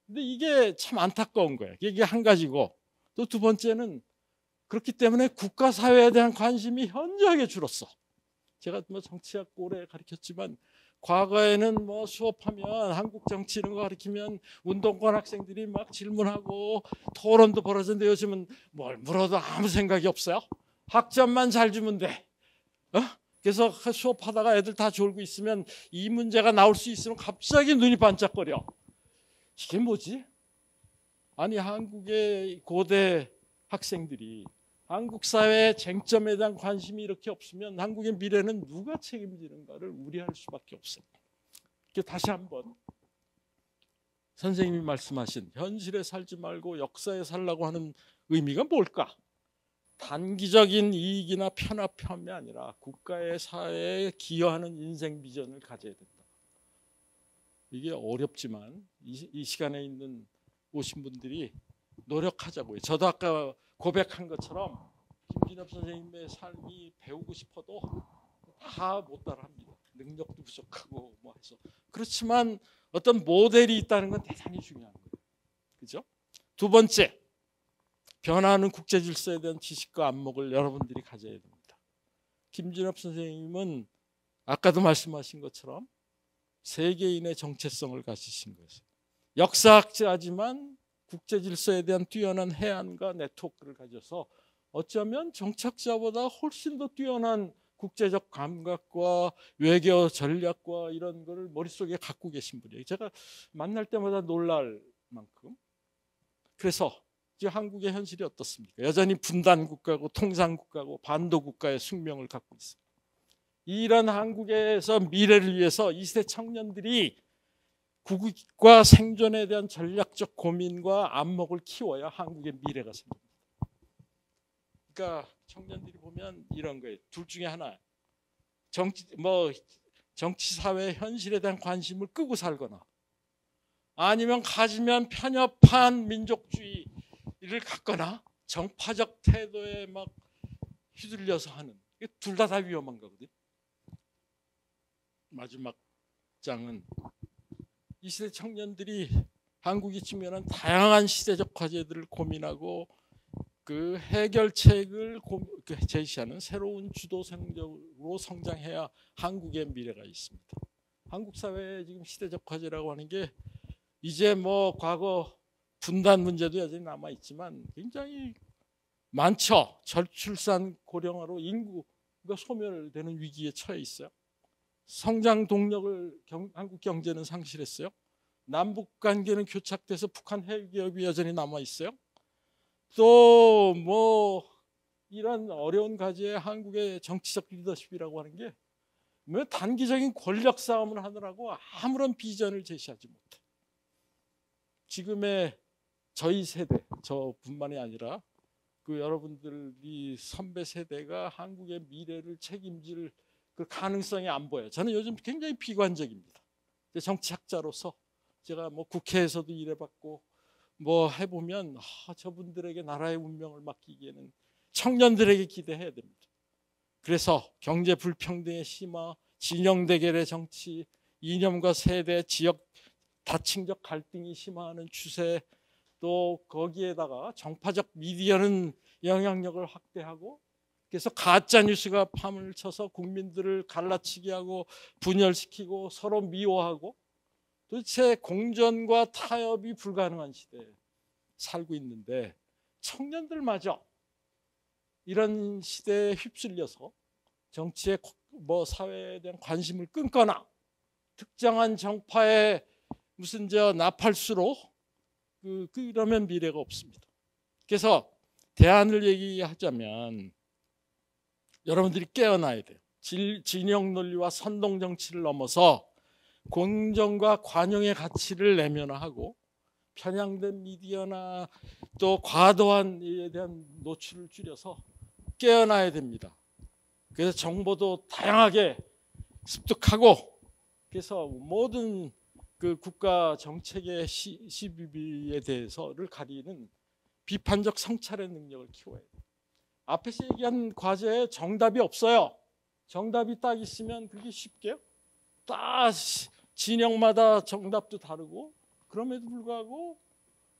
B: 근데 이게 참 안타까운 거예요. 이게 한 가지고 또 두 번째는 그렇기 때문에 국가 사회에 대한 관심이 현저하게 줄었어. 제가 뭐 정치학 오래 가르쳤지만 과거에는 뭐 수업하면 한국 정치 이런 거 가르치면 운동권 학생들이 막 질문하고 토론도 벌어졌는데 요즘은 뭘 물어도 아무 생각이 없어요. 학점만 잘 주면 돼. 그래서 수업하다가 애들 다 졸고 있으면 이 문제가 나올 수 있으면 갑자기 눈이 반짝거려. 이게 뭐지? 아니 한국의 고대 학생들이 한국 사회의 쟁점에 대한 관심이 이렇게 없으면 한국의 미래는 누가 책임지는가를 우려할 수밖에 없어요. 다시 한번 선생님이 말씀하신 현실에 살지 말고 역사에 살라고 하는 의미가 뭘까? 단기적인 이익이나 편협함이 아니라 국가의 사회에 기여하는 인생 비전을 가져야 된다. 이게 어렵지만 이 시간에 있는 오신 분들이 노력하자고요. 저도 아까 고백한 것처럼 김진엽 선생님의 삶이 배우고 싶어도 다 못 따라합니다. 능력도 부족하고 뭐 해서. 그렇지만 어떤 모델이 있다는 건 대단히 중요한 거예요. 그죠? 두 번째, 변화하는 국제 질서에 대한 지식과 안목을 여러분들이 가져야 됩니다. 김진엽 선생님은 아까도 말씀하신 것처럼 세계인의 정체성을 가지신 것이에요. 역사학자지만 국제 질서에 대한 뛰어난 해안과 네트워크를 가져서 어쩌면 정착자보다 훨씬 더 뛰어난 국제적 감각과 외교 전략과 이런 거를 머릿속에 갖고 계신 분이에요. 제가 만날 때마다 놀랄 만큼. 그래서 지금 한국의 현실이 어떻습니까? 여전히 분단 국가고 통상 국가고 반도 국가의 숙명을 갖고 있어요. 이런 한국에서 미래를 위해서 이 시대 청년들이 국익과 생존에 대한 전략적 고민과 안목을 키워야 한국의 미래가 생깁니다. 그러니까 청년들이 보면 이런 거예요. 둘 중에 하나. 정치 사회 현실에 대한 관심을 끄고 살거나 아니면 가지면 편협한 민족주의를 갖거나 정파적 태도에 막 휘둘려서 하는. 둘 다 위험한 거거든요. 마지막 장은 이 시대 청년들이 한국이 직면한 다양한 시대적 과제들을 고민하고 그 해결책을 제시하는 새로운 주도성적으로 성장해야 한국의 미래가 있습니다. 한국 사회의 지금 시대적 과제라고 하는 게 이제 뭐 과거 분단 문제도 여전히 남아 있지만 굉장히 많죠. 저출산 고령화로 인구가 소멸되는 위기에 처해 있어요. 성장 동력을 한국 경제는 상실했어요. 남북 관계는 교착돼서 북한 핵 위협이 여전히 남아 있어요. 또 뭐 이런 어려운 과제에 한국의 정치적 리더십이라고 하는 게 뭐 단기적인 권력 싸움을 하느라고 아무런 비전을 제시하지 못해. 지금의 저희 세대, 저뿐만이 아니라 그 여러분들이 선배 세대가 한국의 미래를 책임질 그 가능성이 안 보여요. 저는 요즘 굉장히 비관적입니다. 정치학자로서 제가 뭐 국회에서도 일해봤고 뭐 해보면 저분들에게 나라의 운명을 맡기기에는 청년들에게 기대해야 됩니다. 그래서 경제 불평등의 심화, 진영 대결의 정치, 이념과 세대, 지역 다층적 갈등이 심화하는 추세, 또 거기에다가 정파적 미디어는 영향력을 확대하고 그래서 가짜 뉴스가 파문을 쳐서 국민들을 갈라치게 하고 분열시키고 서로 미워하고 도대체 공존과 타협이 불가능한 시대에 살고 있는데 청년들마저 이런 시대에 휩쓸려서 정치에 사회에 대한 관심을 끊거나 특정한 정파에 무슨 나팔수로 그러면 미래가 없습니다. 그래서 대안을 얘기하자면 여러분들이 깨어나야 돼요. 진영 논리와 선동 정치를 넘어서 공정과 관용의 가치를 내면화하고 편향된 미디어나 또 과도한 이에 대한 노출을 줄여서 깨어나야 됩니다. 그래서 정보도 다양하게 습득하고 그래서 모든 그 국가 정책의 시비에 대해서를 가리는 비판적 성찰의 능력을 키워야 돼요. 앞에서 얘기한 과제에 정답이 없어요. 정답이 딱 있으면 그게 쉽게요. 딱 진영마다 정답도 다르고 그럼에도 불구하고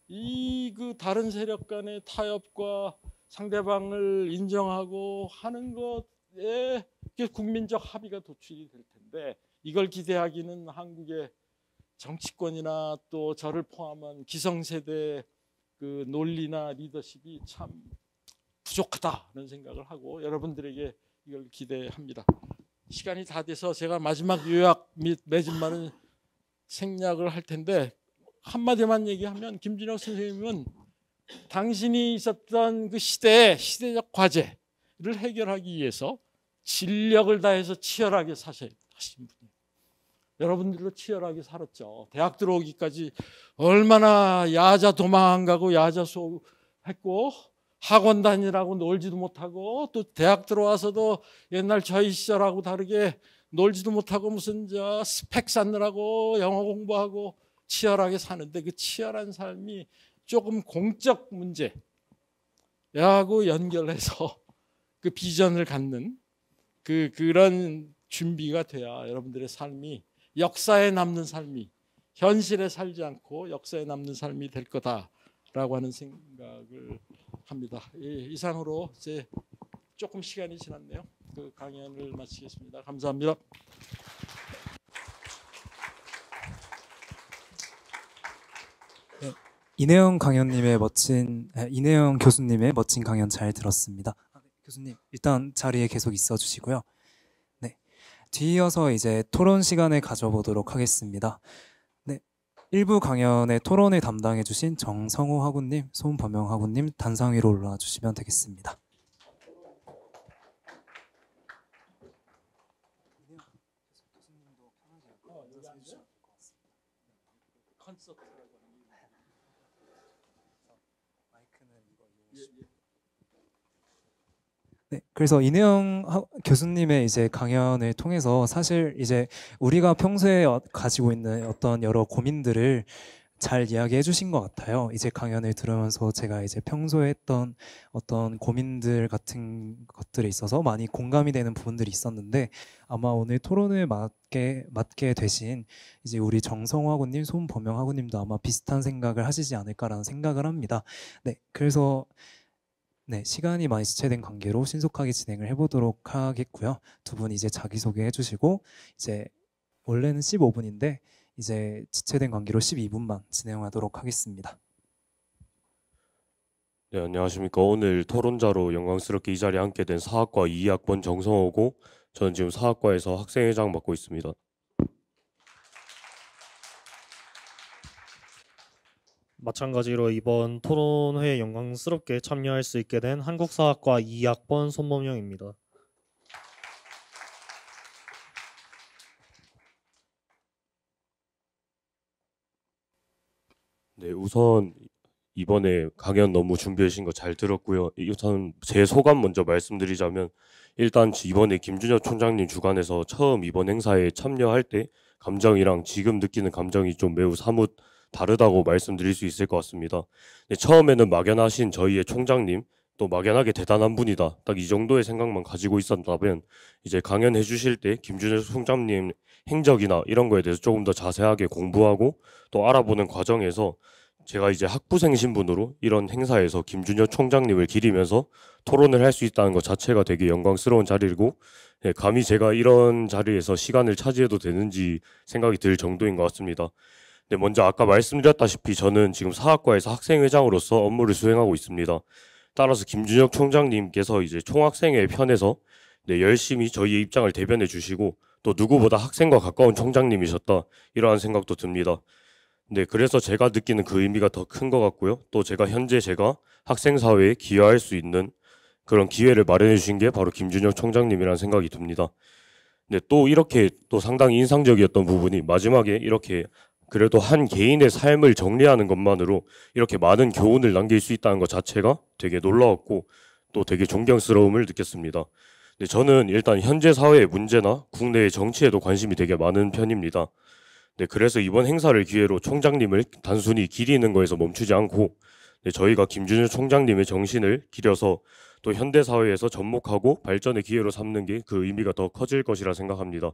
B: 그 다른 세력 간의 타협과 상대방을 인정하고 하는 것에 국민적 합의가 도출이 될 텐데 이걸 기대하기는 한국의 정치권이나 또 저를 포함한 기성세대의 그 논리나 리더십이 참 부족하다는 생각을 하고 여러분들에게 이걸 기대합니다. 시간이 다 돼서 제가 마지막 요약 및 맺은말은 생략을 할 텐데 한마디만 얘기하면 김준혁 선생님은 당신이 있었던 그 시대적 과제를 해결하기 위해서 진력을 다해서 치열하게 사신 분이에요. 여러분들도 치열하게 살았죠. 대학 들어오기까지 얼마나 야자 도망 안 가고 야자 수업했고 학원 다니라고 놀지도 못하고 또 대학 들어와서도 옛날 저희 시절하고 다르게 놀지도 못하고 무슨 스펙 쌓느라고 영어 공부하고 치열하게 사는데 그 치열한 삶이 조금 공적 문제하고 연결해서 그 비전을 갖는 그런 준비가 돼야 여러분들의 삶이 역사에 남는 삶이 현실에 살지 않고 역사에 남는 삶이 될 거다라고 하는 생각을 합니다. 이상으로 이제 조금 시간이 지났네요. 그 강연을 마치겠습니다. 감사합니다.
A: 네, 이내영 교수님의 멋진 강연 잘 들었습니다. 교수님 일단 자리에 계속 있어 주시고요. 네, 뒤이어서 이제 토론 시간을 가져보도록 하겠습니다. 네, 1부 강연의 토론을 담당해 주신 정성호 학우님, 손범영 학우님 단상 위로 올라와 주시면 되겠습니다. 네, 그래서 이내영 교수님의 이제 강연을 통해서 사실 이제 우리가 평소에 가지고 있는 어떤 여러 고민들을 잘 이야기해 주신 것 같아요. 이제 강연을 들으면서 제가 이제 평소에 했던 어떤 고민들 같은 것들에 있어서 많이 공감이 되는 부분들이 있었는데 아마 오늘 토론을 맡게 되신 이제 우리 정성호 학우님, 손범영 학우님도 아마 비슷한 생각을 하시지 않을까라는 생각을 합니다. 네, 그래서 네, 시간이 많이 지체된 관계로 신속하게 진행을 해보도록 하겠고요. 두 분 이제 자기소개 해주시고 이제 원래는 15분인데 이제 지체된 관계로 12분만 진행하도록 하겠습니다.
C: 네, 안녕하십니까. 오늘 토론자로 영광스럽게 이 자리에 앉게 된 사학과 2학번 정성호고 저는 지금 사학과에서 학생회장 맡고 있습니다.
D: 마찬가지로 이번 토론회에 영광스럽게 참여할 수 있게 된 한국사학과 2학번 손범영입니다.
C: 네, 우선 이번에 강연 너무 준비해 주신 거 잘 들었고요. 우선 제 소감 먼저 말씀드리자면 일단 이번에 김준혁 총장님 주관에서 처음 이번 행사에 참여할 때 감정이랑 지금 느끼는 감정이 좀 매우 사뭇 다르다고 말씀드릴 수 있을 것 같습니다. 네, 처음에는 막연하신 저희의 총장님 또 막연하게 대단한 분이다 딱 이 정도의 생각만 가지고 있었다면 이제 강연해 주실 때 김준혁 총장님 행적이나 이런 거에 대해서 조금 더 자세하게 공부하고 또 알아보는 과정에서 제가 이제 학부생 신분으로 이런 행사에서 김준혁 총장님을 기리면서 토론을 할 수 있다는 것 자체가 되게 영광스러운 자리이고, 예, 감히 제가 이런 자리에서 시간을 차지해도 되는지 생각이 들 정도인 것 같습니다. 네, 먼저 아까 말씀드렸다시피 저는 지금 사학과에서 학생회장으로서 업무를 수행하고 있습니다. 따라서 김준혁 총장님께서 이제 총학생회 편에서 네, 열심히 저희의 입장을 대변해 주시고 또 누구보다 학생과 가까운 총장님이셨다, 이러한 생각도 듭니다. 네, 그래서 제가 느끼는 그 의미가 더 큰 것 같고요. 또 제가 학생 사회에 기여할 수 있는 그런 기회를 마련해 주신 게 바로 김준혁 총장님이라는 생각이 듭니다. 네, 또 이렇게 또 상당히 인상적이었던 부분이 마지막에 이렇게 그래도 한 개인의 삶을 정리하는 것만으로 이렇게 많은 교훈을 남길 수 있다는 것 자체가 되게 놀라웠고 또 되게 존경스러움을 느꼈습니다. 네, 저는 일단 현재 사회의 문제나 국내의 정치에도 관심이 되게 많은 편입니다. 네, 그래서 이번 행사를 기회로 총장님을 단순히 기리는 거에서 멈추지 않고 네, 저희가 김준일 총장님의 정신을 기려서 또 현대 사회에서 접목하고 발전의 기회로 삼는 게 그 의미가 더 커질 것이라 생각합니다.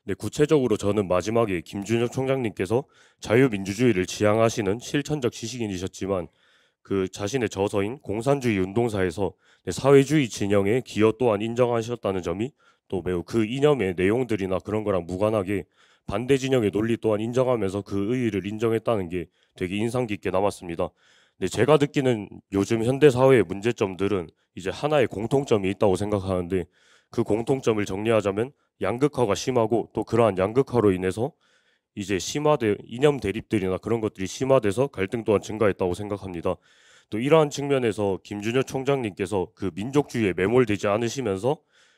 C: 네, 구체적으로 저는 마지막에 김준혁 총장님께서 자유민주주의를 지향하시는 실천적 지식인이셨지만 그 자신의 저서인 공산주의 운동사에서 네, 사회주의 진영의 기여 또한 인정하셨다는 점이 또 매우 그 이념의 내용들이나 그런 거랑 무관하게 반대 진영의 논리 또한 인정하면서 그 의의를 인정했다는 게 되게 인상 깊게 남았습니다. 네, 제가 느끼는 요즘 현대 사회의 문제점들은 이제 하나의 공통점이 있다고 생각하는데 그 공통점을 정리하자면 양극화가 심하고 또 그러한 양극화로 인해서 이제 이념 대립들이나 그런 것들이 심화돼서 갈등 또한 증가했다고 생각합니다. 또 이러한 측면에서 김준혁 총장님께서 그 민족주의에 매몰되지 않으시면서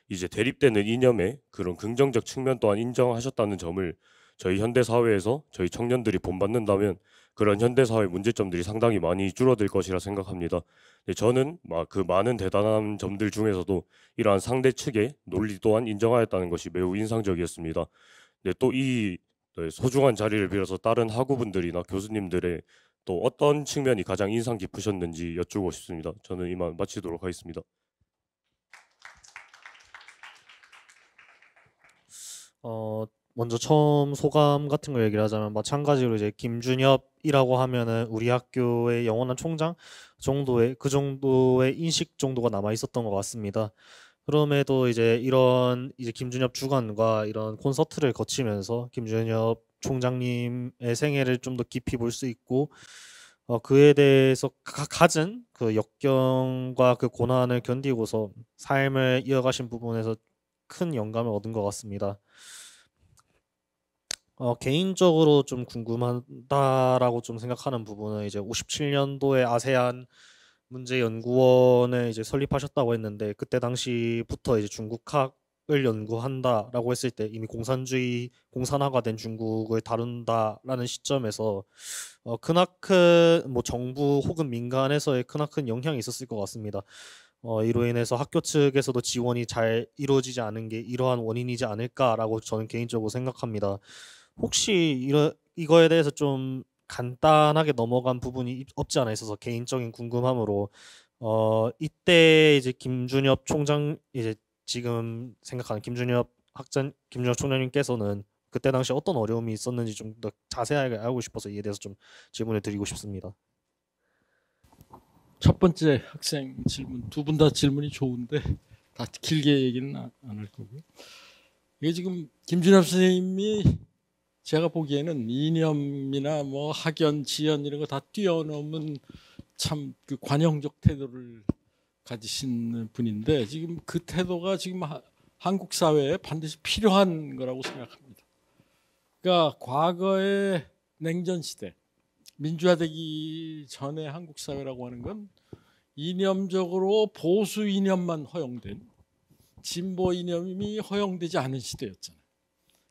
C: 이제 대립되는 이념의 그런 긍정적 측면 또한 인정하셨다는 점을 저희 현대 사회에서 저희 청년들이 본받는다면 그런 현대 사회 문제점들이 상당히 많이 줄어들 것이라 생각합니다. 네, 저는 그 많은 대단한 점들 중에서도 이러한 상대 측의 논리 또한 인정하였다는 것이 매우 인상적이었습니다. 네, 또 이 소중한 자리를 빌어서 다른 학우분들이나 교수님들의 또 어떤 측면이 가장 인상 깊으셨는지 여쭈고 싶습니다. 저는 이만 마치도록 하겠습니다.
D: 먼저 처음 소감 같은 걸 얘기를 하자면 마찬가지로 이제 김준엽이라고 하면은 우리 학교의 영원한 총장 정도의 그 정도의 인식 정도가 남아 있었던 것 같습니다. 그럼에도 이제 이런 이제 김준엽 주관과 이런 콘서트를 거치면서 김준엽 총장님의 생애를 좀 더 깊이 볼 수 있고 그에 대해서 가진 그 역경과 그 고난을 견디고서 삶을 이어가신 부분에서 큰 영감을 얻은 것 같습니다. 개인적으로 좀 궁금하다라고 좀 생각하는 부분은 이제 57년도에 아세안 문제연구원을 이제 설립하셨다고 했는데 그때 당시부터 이제 중국학을 연구한다라고 했을 때 이미 공산화가 된 중국을 다룬다라는 시점에서 크나큰 뭐 정부 혹은 민간에서의 크나큰 영향이 있었을 것 같습니다. 이로 인해서 학교 측에서도 지원이 잘 이루어지지 않은 게 이러한 원인이지 않을까라고 저는 개인적으로 생각합니다. 혹시 이거에 대해서 좀 간단하게 넘어간 부분이 없지 않아 있어서 개인적인 궁금함으로 이때 이제 김준엽 총장 이제 지금 생각하는 김준엽 총장님께서는 그때 당시 어떤 어려움이 있었는지 좀 더 자세하게 알고 싶어서 이에 대해서 좀 질문을 드리고 싶습니다.
B: 첫 번째 학생 질문, 두 분 다 질문이 좋은데 다 길게 얘기는 안 할 거고요. 이게 지금 김준엽 선생님이 제가 보기에는 이념이나 뭐 학연, 지연 이런 거 다 뛰어넘은 참 그 관용적 태도를 가지신 분인데 지금 그 태도가 지금 한국 사회에 반드시 필요한 거라고 생각합니다. 그러니까 과거의 냉전 시대, 민주화되기 전에 한국 사회라고 하는 건 이념적으로 보수 이념만 허용된 진보 이념이 허용되지 않은 시대였잖아요.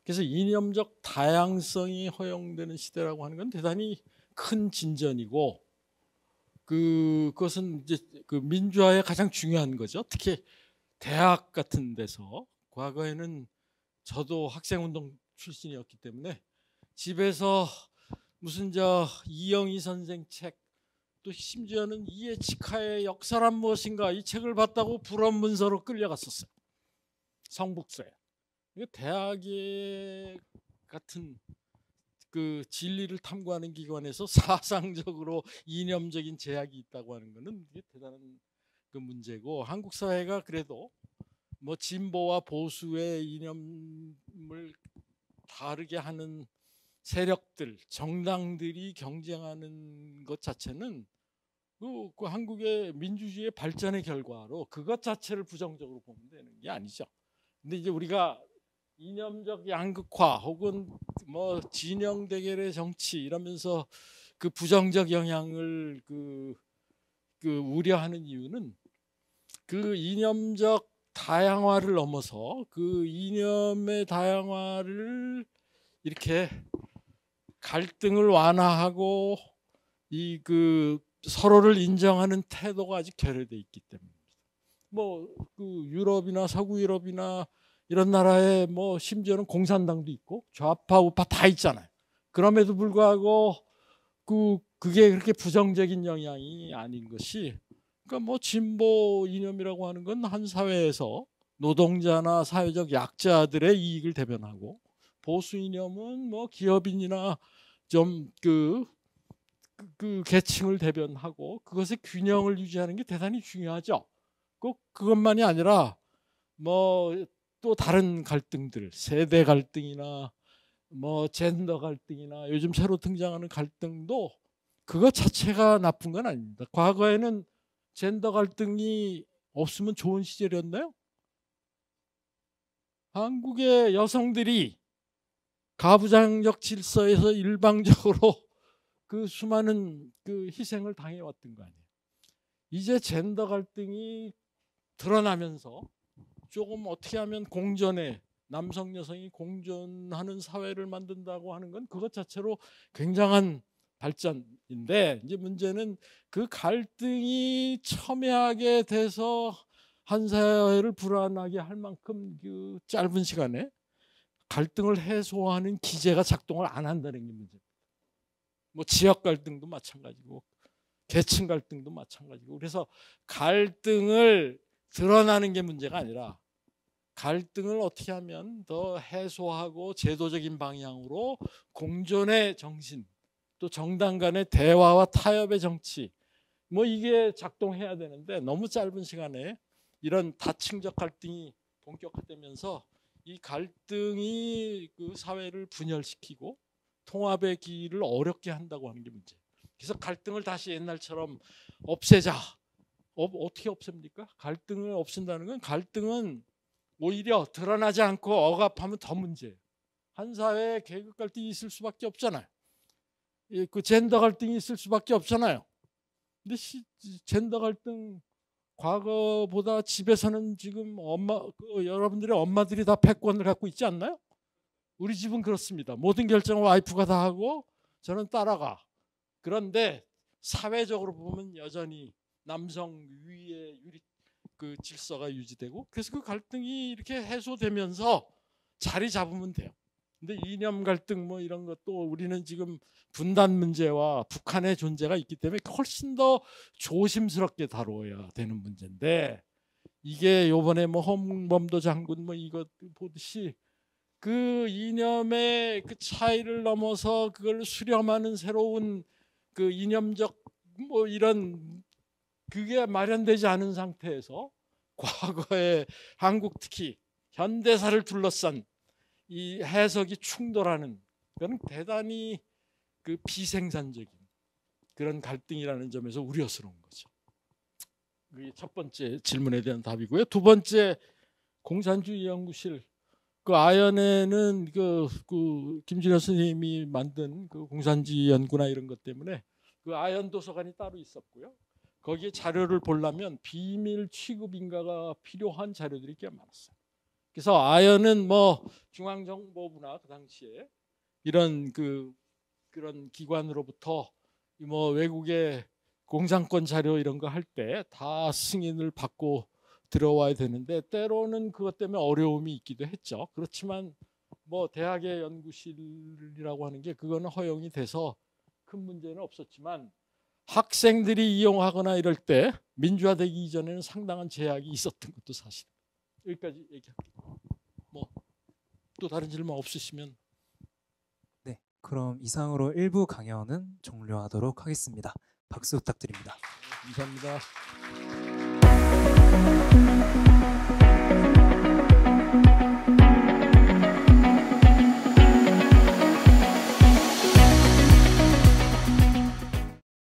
B: 그래서 이념적 다양성이 허용되는 시대라고 하는 건 대단히 큰 진전이고 그것은 이제 그 민주화에 가장 중요한 거죠. 특히 대학 같은 데서 과거에는 저도 학생운동 출신이었기 때문에 집에서 무슨 이영희 선생 책 또 심지어는 이에치카의 역사란 무엇인가 이 책을 봤다고 불원문서로 끌려갔었어요. 성북서에. 대학에 같은 그 진리를 탐구하는 기관에서 사상적으로 이념적인 제약이 있다고 하는 것은 이게 대단한 그 문제고, 한국 사회가 그래도 뭐 진보와 보수의 이념을 다르게 하는 세력들, 정당들이 경쟁하는 것 자체는 그 한국의 민주주의의 발전의 결과로 그것 자체를 부정적으로 보면 되는 게 아니죠. 근데 이제 우리가 이념적 양극화 혹은 뭐 진영 대결의 정치 이러면서 그 부정적 영향을 그 우려하는 이유는 그 이념적 다양화를 넘어서 그 이념의 다양화를 이렇게 갈등을 완화하고 이 그 서로를 인정하는 태도가 아직 결여돼 있기 때문입니다. 뭐 그 유럽이나 서구 유럽이나 이런 나라에 뭐 심지어는 공산당도 있고 좌파 우파 다 있잖아요. 그럼에도 불구하고 그게 그렇게 부정적인 영향이 아닌 것이, 그러니까 뭐 진보 이념이라고 하는 건 한 사회에서 노동자나 사회적 약자들의 이익을 대변하고, 보수 이념은 뭐 기업인이나 좀 그 계층을 대변하고, 그것의 균형을 유지하는 게 대단히 중요하죠. 꼭 그것만이 아니라 뭐 또 다른 갈등들, 세대 갈등이나 뭐 젠더 갈등이나 요즘 새로 등장하는 갈등도 그것 자체가 나쁜 건 아닙니다. 과거에는 젠더 갈등이 없으면 좋은 시절이었나요? 한국의 여성들이 가부장적 질서에서 일방적으로 그 수많은 그 희생을 당해왔던 거 아니에요. 이제 젠더 갈등이 드러나면서 조금 어떻게 하면 공존에, 남성 여성이 공존하는 사회를 만든다고 하는 건 그것 자체로 굉장한 발전인데, 이제 문제는 그 갈등이 첨예하게 돼서 한 사회를 불안하게 할 만큼 그 짧은 시간에 갈등을 해소하는 기제가 작동을 안 한다는 게 문제입니다. 뭐 지역 갈등도 마찬가지고 계층 갈등도 마찬가지고, 그래서 갈등을 드러나는 게 문제가 아니라 갈등을 어떻게 하면 더 해소하고 제도적인 방향으로 공존의 정신, 또 정당 간의 대화와 타협의 정치, 뭐 이게 작동해야 되는데, 너무 짧은 시간에 이런 다층적 갈등이 본격화되면서 이 갈등이 그 사회를 분열시키고 통합의 길을 어렵게 한다고 하는 게 문제예요. 그래서 갈등을 다시 옛날처럼 없애자. 어떻게 없앱니까? 갈등을 없앤다는 건, 갈등은 오히려 드러나지 않고 억압하면 더 문제예요. 한 사회에 계급 갈등이 있을 수밖에 없잖아요. 그 젠더 갈등이 있을 수밖에 없잖아요. 근데 젠더 갈등, 과거보다 집에서는 지금 여러분들의 엄마들이 다 패권을 갖고 있지 않나요? 우리 집은 그렇습니다. 모든 결정을 와이프가 다 하고 저는 따라가. 그런데 사회적으로 보면 여전히 남성 위의 그 질서가 유지되고, 그래서 그 갈등이 이렇게 해소되면서 자리 잡으면 돼요. 근데 이념 갈등 뭐 이런 것도 우리는 지금 분단 문제와 북한의 존재가 있기 때문에 훨씬 더 조심스럽게 다뤄야 되는 문제인데, 이게 요번에 뭐 홍범도 장군 뭐 이것 보듯이 그 이념의 그 차이를 넘어서 그걸 수렴하는 새로운 그 이념적 뭐 이런 그게 마련되지 않은 상태에서 과거의 한국, 특히 현대사를 둘러싼 이 해석이 충돌하는, 그건 대단히 그 비생산적인 그런 갈등이라는 점에서 우려스러운 거죠. 그게 첫 번째 질문에 대한 답이고요. 두 번째, 공산주의 연구실, 그 아연에는 그 김진여 선생님이 만든 그 공산주의 연구나 이런 것 때문에 그 아연 도서관이 따로 있었고요. 거기에 자료를 보려면 비밀 취급인가가 필요한 자료들이 꽤 많았어요. 그래서 아연은 뭐 중앙정보부나 그 당시에 이런 그런 기관으로부터 뭐 외국의 공산권 자료 이런 거 할 때 다 승인을 받고 들어와야 되는데, 때로는 그것 때문에 어려움이 있기도 했죠. 그렇지만 뭐 대학의 연구실이라고 하는 게 그거는 허용이 돼서 큰 문제는 없었지만, 학생들이 이용하거나 이럴 때 민주화되기 이전에는 상당한 제약이 있었던 것도 사실. 여기까지 얘기할게요. 뭐 또 다른 질문 없으시면.
A: 네, 그럼 이상으로 1부 강연은 종료하도록 하겠습니다. 박수 부탁드립니다.
B: 감사합니다.